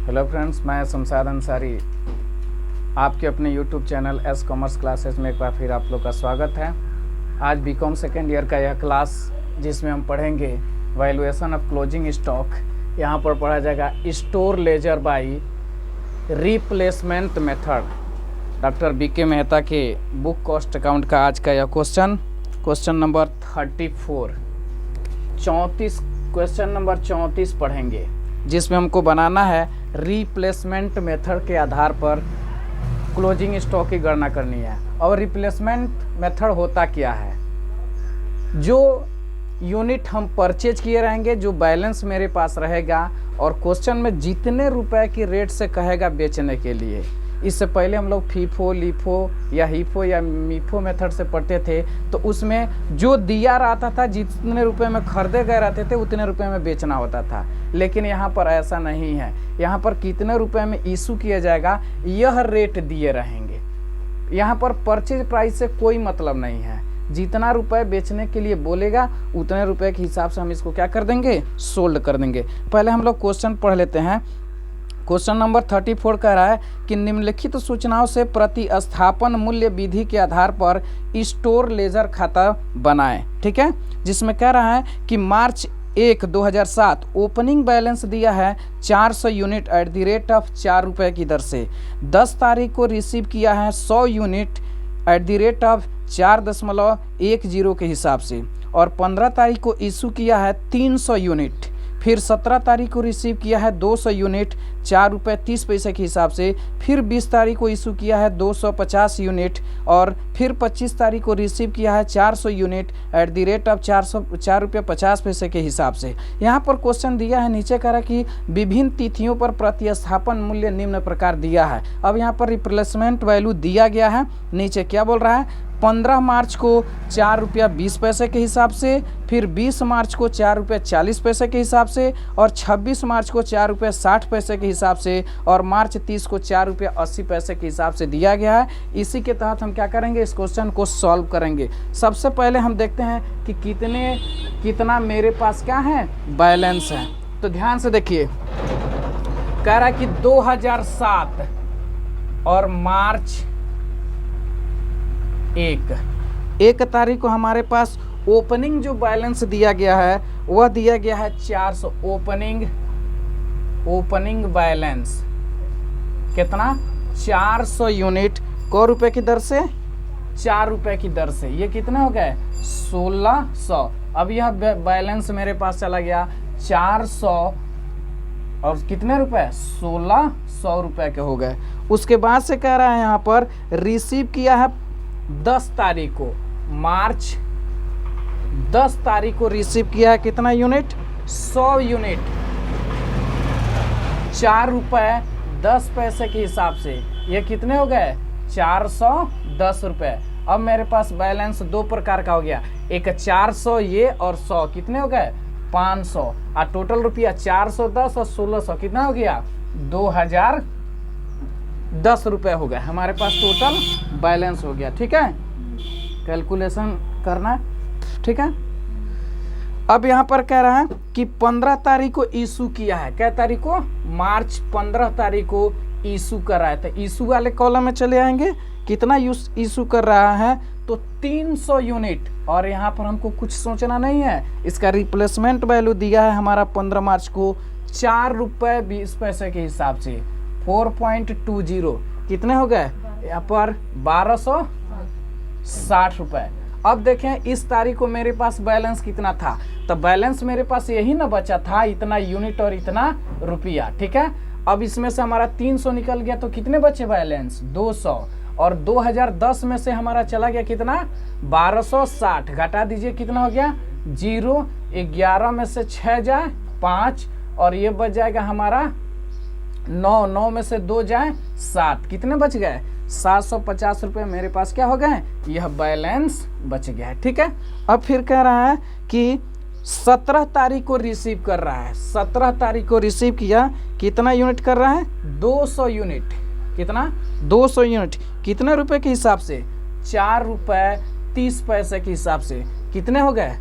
Hello friends, मैं शमशाद अंसारी आपके अपने YouTube channel S commerce classes में एक बार फिर आप लोग का स्वागत है। आज बीकॉम सेकेंड ईयर का यह क्लास जिसमें हम पढ़ेंगे वैल्यूएशन ऑफ क्लोजिंग स्टॉक। यहाँ पर पढ़ा जाएगा store ledger by replacement method. Doctor B K Mehta के बुक कॉस्ट अकाउंट का आज का यह क्वेश्चन नंबर क्वेश्चन नंबर 34 पढ़ेंगे, जिसमें हमको बनाना है रिप्लेसमेंट मेथड के आधार पर क्लोजिंग स्टॉक की गणना करनी है। और रिप्लेसमेंट मेथड होता क्या है? जो यूनिट हम परचेज किए रहेंगे, जो बैलेंस मेरे पास रहेगा और क्वेश्चन में जितने रुपए की रेट से कहेगा बेचने के लिए। इससे पहले हम लोग फीफो, लीफो या हीफो या मीफो मेथड से पढ़ते थे, तो उसमें जो दिया रहता था, जितने रुपए में खरीदे गए रहते थे उतने रुपए में बेचना होता था। लेकिन यहाँ पर ऐसा नहीं है। यहाँ पर कितने रुपए में इशू किया जाएगा यह रेट दिए रहेंगे। यहाँ पर परचेज प्राइस से कोई मतलब नहीं है। जितना रुपए बेचने के लिए बोलेगा उतने रुपए के हिसाब से हम इसको क्या कर देंगे, सोल्ड कर देंगे। पहले हम लोग क्वेश्चन पढ़ लेते हैं। क्वेश्चन नंबर 34 कह रहा है कि निम्नलिखित सूचनाओं से प्रतिस्थापन मूल्य विधि के आधार पर स्टोर लेजर खाता बनाएं। ठीक है, जिसमें कह रहा है कि मार्च 1, 2007 ओपनिंग बैलेंस दिया है 400 unit at the rate of 4 रुपये की दर से। 10 तारीख को रिसीव किया है 100 unit at the rate of 4.10 के हिसाब से। और 15 तारीख को इशू किया है 300 यूनिट। फिर 17 तारीख को रिसीव किया है 200 यूनिट 4 रुपये 30 पैसे के हिसाब से। फिर 20 तारीख को इशू किया है 250 यूनिट। और फिर 25 तारीख को रिसीव किया है 400 unit at the rate of 4 रुपये 50 पैसे के हिसाब से। यहाँ पर क्वेश्चन दिया है, नीचे कह रहा है कि विभिन्न तिथियों पर प्रतिस्थापन मूल्य निम्न प्रकार दिया है। अब यहाँ पर रिप्लेसमेंट वैल्यू दिया गया है। नीचे क्या बोल रहा है? 15 मार्च को 4 रुपया 20 पैसे के हिसाब से, फिर 20 मार्च को 4 रुपये 40 पैसे के हिसाब से, और 26 मार्च को 4 रुपये 60 पैसे के हिसाब से, और मार्च 30 को 4 रुपये 80 पैसे के हिसाब से दिया गया है। इसी के तहत हम क्या करेंगे, इस क्वेश्चन को सॉल्व करेंगे। सबसे पहले हम देखते हैं कि कितना मेरे पास क्या है, बैलेंस है। तो ध्यान से देखिए, कह रहा है कि 2007 और मार्च 1 तारीख को हमारे पास ओपनिंग जो बैलेंस दिया गया है वह दिया गया है 400। ओपनिंग बैलेंस कितना? 400 यूनिट। को रुपए की दर से? 4 रुपए की दर से। ये कितने हो गए? 1600। अब यह बैलेंस मेरे पास चला गया 400 और कितने रुपए? 1600 रुपए के हो गए। उसके बाद से कह रहा है यहाँ पर रिसीव किया है 10 तारीख को, मार्च 10 तारीख को रिसीव किया है कितना यूनिट? 100 यूनिट 4 रुपये 10 पैसे के हिसाब से। ये कितने हो गए? 410 रुपये। अब मेरे पास बैलेंस दो प्रकार का हो गया, एक 400 ये और 100 कितने हो गए? 500। और टोटल रुपया 410 और 1600 कितना हो गया? 2010 रुपये हो गए। हमारे पास टोटल बैलेंस हो गया। ठीक है, कैलकुलेशन करना। ठीक है, अब यहाँ पर कह रहा है कि 15 तारीख को इशू किया है। क्या तारीख को? मार्च 15 तारीख को इशू कर रहा है। तो इशू वाले कॉलम में चले आएंगे। कितना इशू कर रहा है? तो 300 यूनिट। और यहाँ पर हमको कुछ सोचना नहीं है। इसका रिप्लेसमेंट वैल्यू दिया है हमारा 15 मार्च को 4 रुपये 20 पैसे के हिसाब से। 4.20 कितने हो गए? यहाँ पर 1260 रुपये। अब देखें इस तारीख को मेरे पास बैलेंस कितना था? तो बैलेंस मेरे पास यही ना बचा था, इतना यूनिट और इतना रुपया। ठीक है, अब इसमें से हमारा 300 निकल गया तो कितने बचे बैलेंस? 200। और 2010 में से हमारा चला गया कितना? 1260। घटा दीजिए कितना हो गया? 0। 11 में से 6 जाए 5, और ये बच जाएगा हमारा 9 में से 2 जाए 7। कितने बच गए? 750 रुपये मेरे पास क्या हो गए? यह बैलेंस बच गया है। ठीक है, अब फिर कह रहा है कि 17 तारीख को रिसीव कर रहा है। 17 तारीख को रिसीव किया, कितना यूनिट कर रहा है? 200 यूनिट। कितना? 200 यूनिट। कितने रुपए के हिसाब से? 4 रुपये 30 पैसे के हिसाब से। कितने हो गए?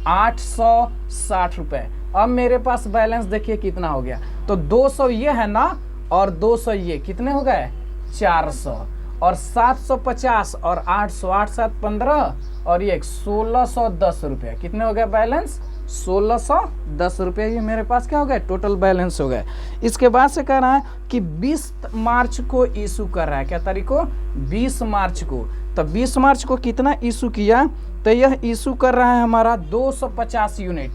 860 रुपये। अब मेरे पास बैलेंस देखिए कितना हो गया, तो 200 ये है ना, और 200 ये, कितने हो गए 400, और 750 और 800, 8 7 15, और ये 1610 रुपये, कितने हो गए बैलेंस 1610 रुपये। ये मेरे पास क्या हो गया टोटल बैलेंस हो गया। इसके बाद से कह रहा है कि 20 मार्च को इशू कर रहा है, क्या तारीख को 20 मार्च को। तो 20 मार्च को कितना इशू किया, तो यह इशू कर रहा है हमारा 250 यूनिट,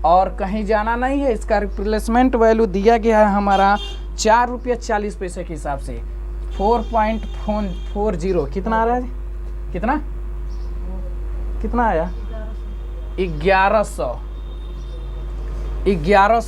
और कहीं जाना नहीं है। इसका रिप्लेसमेंट वैल्यू दिया गया है हमारा 4 रुपये 40 पैसे के हिसाब से, 4.40। कितना आ रहा है, कितना कितना आया 1100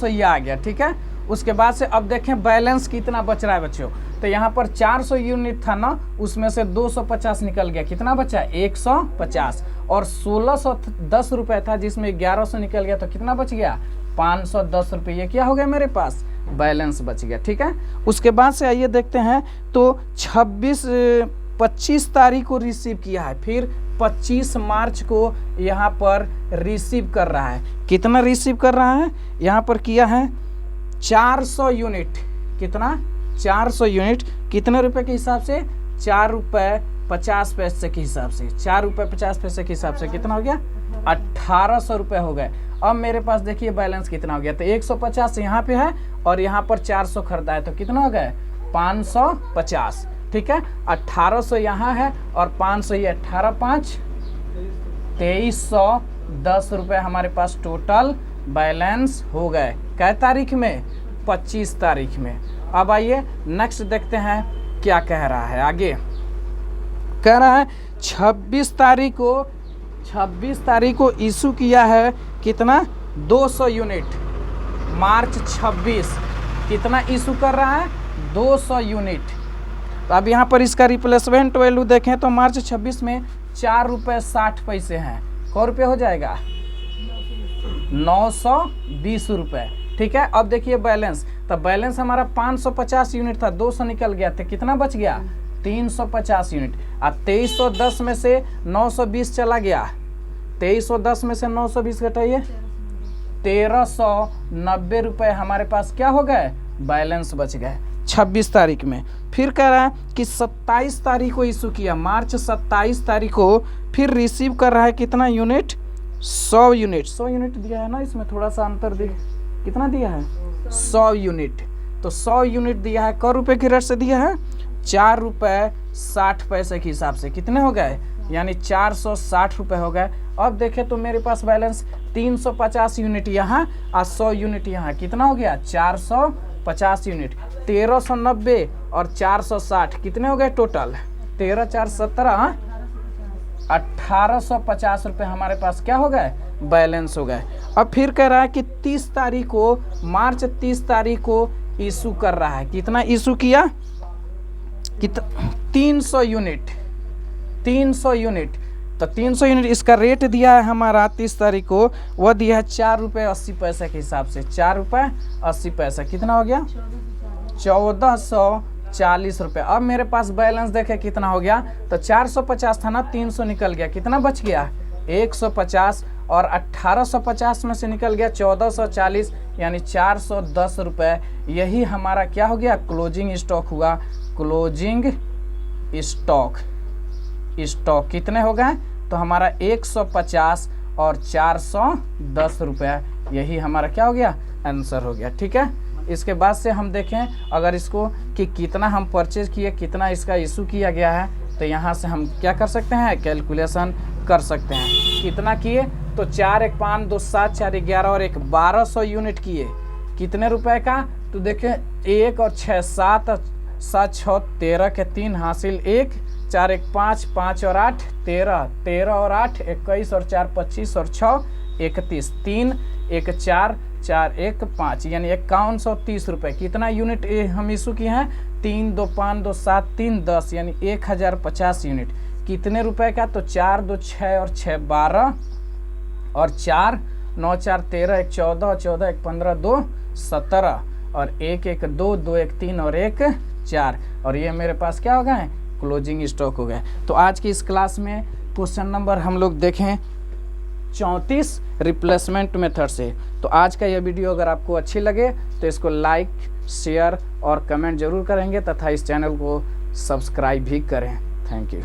ये आ गया, ठीक है। उसके बाद से अब देखें बैलेंस कितना बच रहा है बच्चों, तो यहाँ पर 400 यूनिट था ना, उसमें से 250 निकल गया, कितना बचा 150, और 1610 रुपये था जिसमें 1100 निकल गया, तो कितना बच गया 510 रुपये। ये क्या हो गया मेरे पास बैलेंस बच गया, ठीक है। उसके बाद से आइए देखते हैं, तो 25 तारीख को रिसीव किया है, फिर 25 मार्च को यहाँ पर रिसीव कर रहा है। कितना रिसीव कर रहा है, यहाँ पर किया है 400 यूनिट, कितना 400 यूनिट, कितने रुपए के हिसाब से 4 रुपये 50 पैसे के हिसाब से, 4 रुपये 50 पैसे के हिसाब से कितना हो गया 1800 रुपये हो गए। अब मेरे पास देखिए बैलेंस कितना हो गया, तो 150 यहाँ पे है और यहाँ पर 400 खरीदा है, तो कितना हो गया 550, ठीक है। 1800 यहाँ है और 500 ये, 18 5 2310 रुपये हमारे पास टोटल बैलेंस हो गए। कै तारीख में 25 तारीख में। अब आइए नेक्स्ट देखते हैं क्या कह रहा है आगे। कह रहा है 26 तारीख को इशू किया है, कितना 200 यूनिट, मार्च 26 कितना इशू कर रहा है 200 यूनिट। तो अब यहाँ पर इसका रिप्लेसमेंट वैल्यू देखें तो मार्च 26 में 4 रुपये 60 पैसे हैं, कै रुपये हो जाएगा 920 रुपये, ठीक है। अब देखिए बैलेंस, तो बैलेंस हमारा 550 यूनिट था, 200 निकल गया, तो कितना बच गया 350 यूनिट। अब 2310 में से 920 चला गया, 2310 में से 920 घटाइए, 1390 रुपये हमारे पास क्या हो गए बैलेंस बच गए 26 तारीख में। फिर कह रहा है कि 27 तारीख को इशू किया, मार्च 27 तारीख को फिर रिसीव कर रहा है कितना यूनिट 100 यूनिट, 100 यूनिट दिया है ना, इसमें थोड़ा सा अंतर दिया, कितना दिया है 100 यूनिट। तो 100 यूनिट दिया है, कै रुपये की रेट से दिया है 4 रुपये 60 पैसे के हिसाब से, कितने हो गए यानी 460 रुपये हो गए। अब देखें तो मेरे पास बैलेंस 350 यूनिट यहाँ और 100 यूनिट यहाँ, कितना हो गया 450 यूनिट, 1390 और 460 कितने हो गए टोटल 13 4 17 1850 रुपये हमारे पास क्या हो गए बैलेंस हो गए। अब फिर कह रहा है कि 30 तारीख को, मार्च 30 तारीख को इशू कर रहा है, कितना इशू किया 300 यूनिट, 300 यूनिट। तो 300 यूनिट इसका रेट दिया है हमारा 30 तारीख को, वह दिया है 4 रुपये 80 पैसे के हिसाब से, 4 रुपये 80 पैसे, कितना हो गया 1440 रुपये। अब मेरे पास बैलेंस देखे कितना हो गया, तो 450 था ना, 300 निकल गया, कितना बच गया 150, और 1850 में से निकल गया 1440 यानी 410 रुपये। यही हमारा क्या हो गया क्लोजिंग स्टॉक हुआ। क्लोजिंग स्टॉक कितने हो गए, तो हमारा 150 और 410 रुपये, यही हमारा क्या हो गया आंसर हो गया, ठीक है। इसके बाद से हम देखें अगर इसको कि कितना हम परचेज किए, कितना इसका इशू किया गया है, तो यहाँ से हम क्या कर सकते हैं कैलकुलेशन कर सकते हैं। कितना किए, तो 4 1 5 2 7 4 11 और 1 1200 यूनिट किए, कितने रुपए का, तो देखें 1 और 6 7 7 6 13 के 3 हासिल 1 4 1 5 5 और 8 13 13 और 8 21 और 4 25 और 6 31 3 1 4 4 1 5 यानी 5130 रुपये। कितना यूनिट हम इशू किए हैं 3 2 5 2 7 3 10 यानी 1050 यूनिट। कितने रुपए का, तो 4 2 6 और 6 12 और 4 9 4 13 1 14 14 1 15 2 17 और 1 1 2 2 1 3 और 1 4 और ये मेरे पास क्या हो गए क्लोजिंग स्टॉक हो गए। तो आज की इस क्लास में क्वेश्चन नंबर हम लोग देखें 34 रिप्लेसमेंट मेथड से। तो आज का यह वीडियो अगर आपको अच्छी लगे तो इसको लाइक, शेयर और कमेंट जरूर करेंगे तथा इस चैनल को सब्सक्राइब भी करें। Thank you.